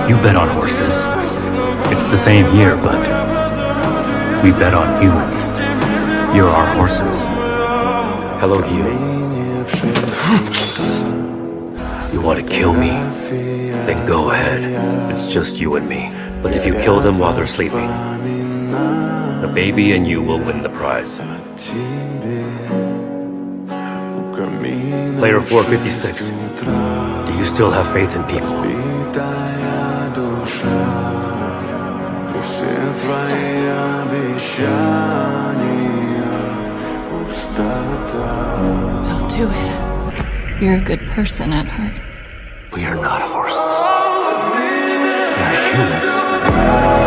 You bet on horses. It's the same here, but we bet on humans. You're our horses. Hello to you. You want to kill me? Then go ahead. It's just you and me. But if you kill them while they're sleeping, the baby and you will win the prize. Player 456, do you still have faith in people? Don't do it. You're a good person at heart. We are not horses. We are humans.